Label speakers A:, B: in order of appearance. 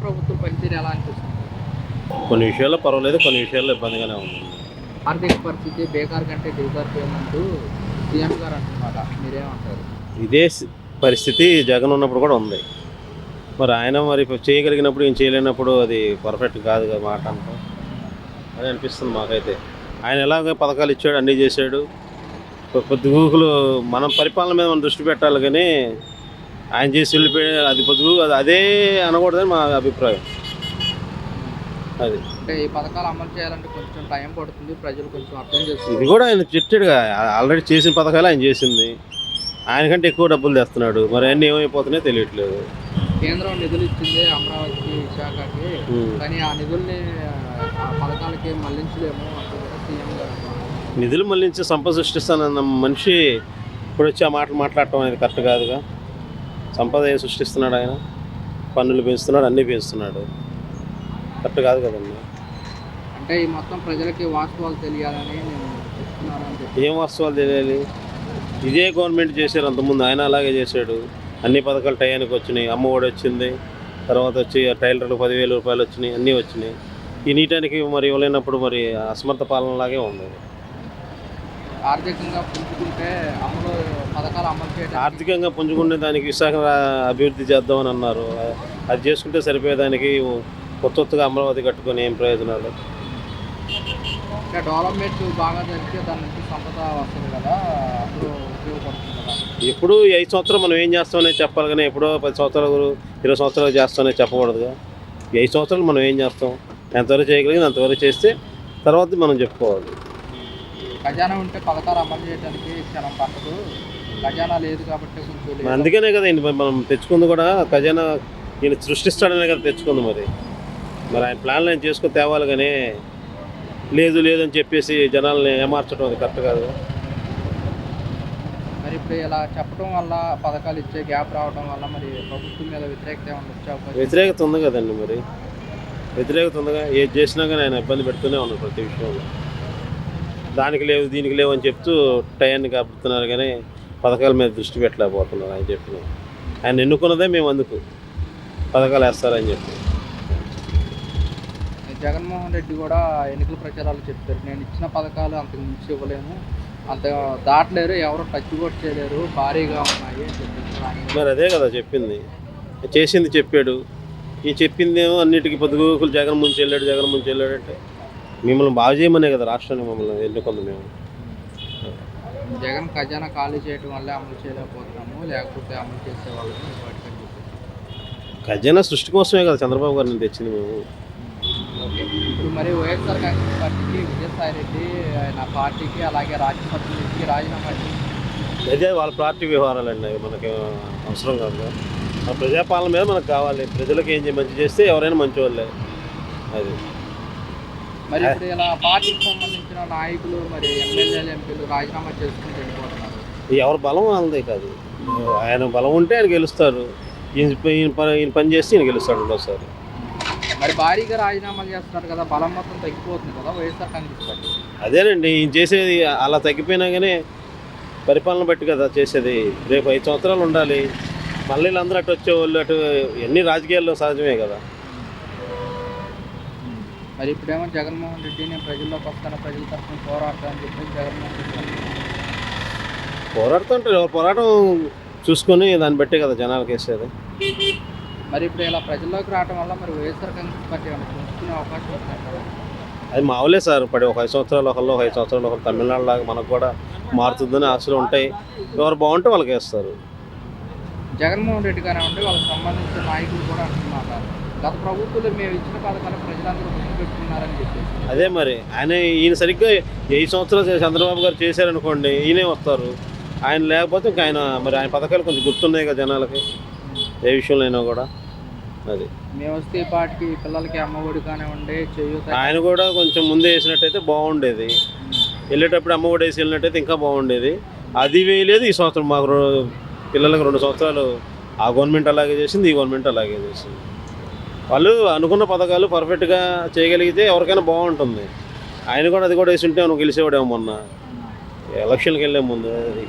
A: ప్రభుత్వం పనితీరు ఎలా అనిపిస్తుంది?
B: కొన్ని విషయాల్లో పర్వాలేదు, కొన్ని విషయాల్లో ఇబ్బందిగానే ఉంది.
A: ఆర్థిక పరిస్థితి బేకార్ కంటే డీకార్ పేమెంట్ సీఎం గారు అంటున్నారా, మీరేమంటారు?
B: ఇదే పరిస్థితి జగన్ ఉన్నప్పుడు కూడా ఉంది. మరి ఆయన మరి చేయగలిగినప్పుడు ఏం చేయలేనప్పుడు అది పర్ఫెక్ట్ కాదు కదా మాట అంటాం అని అనిపిస్తుంది మాకైతే. ఆయన ఎలాగ పథకాలు ఇచ్చాడు, అన్నీ చేశాడు. పొద్దుగూకులు మనం పరిపాలన మీద మనం దృష్టి పెట్టాలి, కానీ ఆయన చేసి వెళ్ళిపోయి అది పొద్దుగు అదే అనకూడదని మా అభిప్రాయం. అది
A: అంటే ఈ పథకాలు అమలు చేయాలంటే కొంచెం టైం పడుతుంది, ప్రజలు కొంచెం అర్థం చేస్తారు.
B: ఇది కూడా ఆయన చెప్పాడుగా, ఆల్రెడీ చేసిన పథకాలు ఆయన చేసింది. ఆయనకంటే ఎక్కువ డబ్బులు తెస్తున్నాడు, మరి అన్నీ ఏమైపోతున్నాయో తెలియట్లేదు.
A: కేంద్రం నిధులు ఇచ్చింది అమరావతికి, విశాఖకి, కానీ ఆ నిధుల్ని ఆ పథకాలకి మళ్లించలేము అంటూ కూడా సీఎం గారు.
B: నిధులు మళ్లించి సంపద సృష్టిస్తానన్న మనిషి ఇప్పుడు వచ్చి ఆ మాటలు మాట్లాడటం అనేది కరెక్ట్ కాదుగా. సంపద ఏం సృష్టిస్తున్నాడు ఆయన? పన్నులు పెంచుతున్నాడు, అన్నీ పెంచుతున్నాడు, కరెక్ట్ కాదు కదండి.
A: అంటే ఈ మొత్తం ప్రజలకి వాస్తవాలు తెలియాలని నేను చెప్తున్నాను.
B: ఏం వాస్తవాలు తెలియాలి? ఇదే గవర్నమెంట్ చేశారు అంతకుముందు, ఆయన అలాగే చేశాడు. అన్ని పథకాలు టయానికి వచ్చినాయి. అమ్మఒడి వచ్చింది, తర్వాత వచ్చి టైలర్లకు 10,000 రూపాయలు వచ్చినాయి, అన్నీ వచ్చినాయి. ఈ నీటానికి మరి ఇవ్వలేనప్పుడు మరి అసమర్థ పాలనలాగే ఉంది.
A: ఆర్థికంగా పుంజుకుంటే పథకాలు అమలు చేయడం,
B: ఆర్థికంగా పుంజుకునే దానికి విశాఖ అభివృద్ధి చేద్దామని అన్నారు. అది చేసుకుంటే సరిపోయేదానికి కొత్తగా అమరావతి కట్టుకొని ఏం ప్రయోజనాలు?
A: ఇంకా డెవలప్మెంట్ బాగా జరిగితే దాని నుంచి సంపద వస్తుంది కదా, అప్పుడు ఉపయోగపడుతుంది కదా.
B: ఎప్పుడు 5 సంవత్సరాలు మనం ఏం చేస్తామనే చెప్పాలి, కానీ ఎప్పుడో 10 సంవత్సరాలు 20 సంవత్సరాలు చేస్తామనే చెప్పకూడదుగా. 5 సంవత్సరాలు మనం ఏం చేస్తాం? ఎంతవరకు చేయగలిగింది అంతవరకు చేస్తే తర్వాత మనం చెప్పుకోవాలి.
A: ఖజానా ఉంటే పథకాలు అమలు చేయడానికి క్షణం పట్టదు, ఖజానా లేదు కాబట్టి కొంచెం.
B: అందుకనే కదా మనం తెచ్చుకుంది కూడా, ఖజానా ఈయన సృష్టిస్తాడనే కదా తెచ్చుకుంది. మరి ఆయన ప్లాన్లు ఆయన చేసుకొని తేవాలి, కానీ లేదు లేదని చెప్పేసి జనాల్ని ఏమార్చడం అది కరెక్ట్ కాదు.
A: మరి ఇప్పుడు ఇలా చెప్పడం వల్ల, పథకాలు ఇచ్చే గ్యాప్ రావడం వల్ల మరి ప్రభుత్వం మీద వ్యతిరేకత ఏమైనా వచ్చే అవకాశం?
B: వ్యతిరేకత ఉంది కదండి, మరి వ్యతిరేకత ఉందిగా. ఏది చేసినా కానీ ఆయన ఇబ్బంది పెడుతూనే ఉన్నారు ప్రతి విషయంలో. దానికి లేవు దీనికి లేవు అని చెప్తూ టయాన్ని కాపుతున్నారు, కానీ పథకాల మీద దృష్టి పెట్టలేకపోతున్నారు. ఆయన చెప్పిన ఆయన ఎన్నుకున్నదే మేము అందుకు పథకాలు వేస్తారని చెప్పి.
A: జగన్మోహన్ రెడ్డి కూడా ఎన్నికల ప్రచారాలు చెప్పారు, నేను ఇచ్చిన పథకాలు అంతకు మించి ఇవ్వలేను, అంత దాటలేరు, ఎవరు టచ్ కూడా చేయలేరు, భారీగా ఉన్నాయి అని చెప్పారు.
B: మరి అదే కదా చెప్పింది, చేసింది చెప్పాడు. ఈ చెప్పిందేమో అన్నిటికీ పొద్దుగూకులు జగన్ ముంచి వెళ్ళాడు అంటే మిమ్మల్ని బాగు చేయమనే కదా రాష్ట్రాన్ని మమ్మల్ని ఎన్నుకుంది మేము.
A: జగన్ ఖజానా ఖాళీ చేయడం వల్లే అమలు చేయలేకపోతున్నాము, లేకపోతే అమలు చేసేవాళ్ళని
B: ఖజానా సృష్టి కోసమే కదా చంద్రబాబు గారిని తెచ్చింది మేము.
A: ఇప్పుడు మరి వైఎస్ఆర్ కాంగ్రెస్ పార్టీకి విజయసాయి రెడ్డి ఆయన పార్టీకి అలాగే రాజ్యసభకి రాజీనామా చేసి,
B: అదే వాళ్ళ పార్టీ వ్యవహారాలండి, మనకి అవసరం కాదు. ఆ ప్రజాపాలన మీద మనకు కావాలి. ప్రజలకు ఏం మంచి చేస్తే ఎవరైనా మంచి వాళ్ళే. అది
A: మరి ఇప్పుడు ఇలా పార్టీకి సంబంధించిన నాయకులు మరి ఎమ్మెల్యేలు ఎంపీలు రాజీనామా చేసుకుని వెళ్ళిపోతున్నారు.
B: ఎవరి బలం వాళ్ళదే కాదు. ఆయన బలం ఉంటే ఆయన గెలుస్తారు, ఈయన పని చేస్తే ఈయన గెలుస్తాడు రెండోసారి.
A: మరి భారీగా రాజీనామాలు చేస్తున్నారు కదా, బలం మొత్తం తగ్గిపోతుంది కదా వైఎస్ఆర్ కాంగ్రెస్ పార్టీ.
B: అదేనండి, ఈయన చేసేది అలా తగ్గిపోయినా కానీ పరిపాలన బట్టి కదా చేసేది. రేపు 5 సంవత్సరాలు ఉండాలి, మళ్ళీ వీళ్ళందరూ అటు వచ్చేవాళ్ళు, అటు ఎన్ని రాజకీయాల్లో సహజమే కదా.
A: మరి ఇప్పుడేమో జగన్మోహన్ రెడ్డి నేను ప్రజల్లోకి వస్తాను, ప్రజల తరఫున పోరాడతానని చెప్పి జగన్మోహన్ రెడ్డి
B: పోరాడుతుంటారు. ఎవరు పోరాటం చూసుకొని దాన్ని బట్టే కదా జనాలకు వేసేది.
A: మరి ఇప్పుడు ఇలా ప్రజల్లోకి రావడం వల్ల మరి వైఎస్ఆర్ కాంగ్రెస్ పార్టీ ఏమైనా పుంజుకునే అవకాశం ఉందంటారా?
B: అది మామూలే సార్. ఒక 5 సంవత్సరాలు ఒక 5 సంవత్సరాలు ఒకరు తమిళనాడు లాగా మనకు కూడా మారుతుందని ఆశలు ఉంటాయి. ఎవరు బాగుంటే వాళ్ళకి వేస్తారు.
A: జగన్మోహన్ రెడ్డి కానివ్వండి, వాళ్ళకి సంబంధించిన నాయకులు కూడా అంటున్నారు, గత ప్రభుత్వంలో మేము ఇచ్చిన పథకాలు ప్రజలందరూ గుర్తుపెట్టుకున్నారని చెప్పేసి. అదే
B: మరి ఈయన సరిగ్గా 5 సంవత్సరాలు చంద్రబాబు గారు చేశారనుకోండి, ఈయనే వస్తారు. ఆయన లేకపోతే ఇంకా ఆయన పథకాలు కొంచెం గుర్తున్నాయి కదా జనాలకి, ఏ విషయంలో అయినా కూడా. అది
A: మేము వస్తే ఈ పాటికి పిల్లలకి అమ్మఒడి కానివ్వండి, చేయూత,
B: ఆయన కూడా కొంచెం ముందే వేసినట్టయితే బాగుండేది. వెళ్ళేటప్పుడు అమ్మఒడి వేసి వెళ్ళినట్టయితే ఇంకా బాగుండేది. అది వేయలేదు. ఈ సంవత్సరం మాకు పిల్లలకు 2 సంవత్సరాలు ఆ గవర్నమెంట్ అలాగే చేసింది, ఈ గవర్నమెంట్ అలాగే చేసింది. వాళ్ళు అనుకున్న పథకాలు పర్ఫెక్ట్గా చేయగలిగితే ఎవరికైనా బాగుంటుంది. ఆయన కూడా అది కూడా వేసి ఉంటే మనం గెలిచేవాడేమో మొన్న ఎలక్షన్కి వెళ్ళే ముందు. అది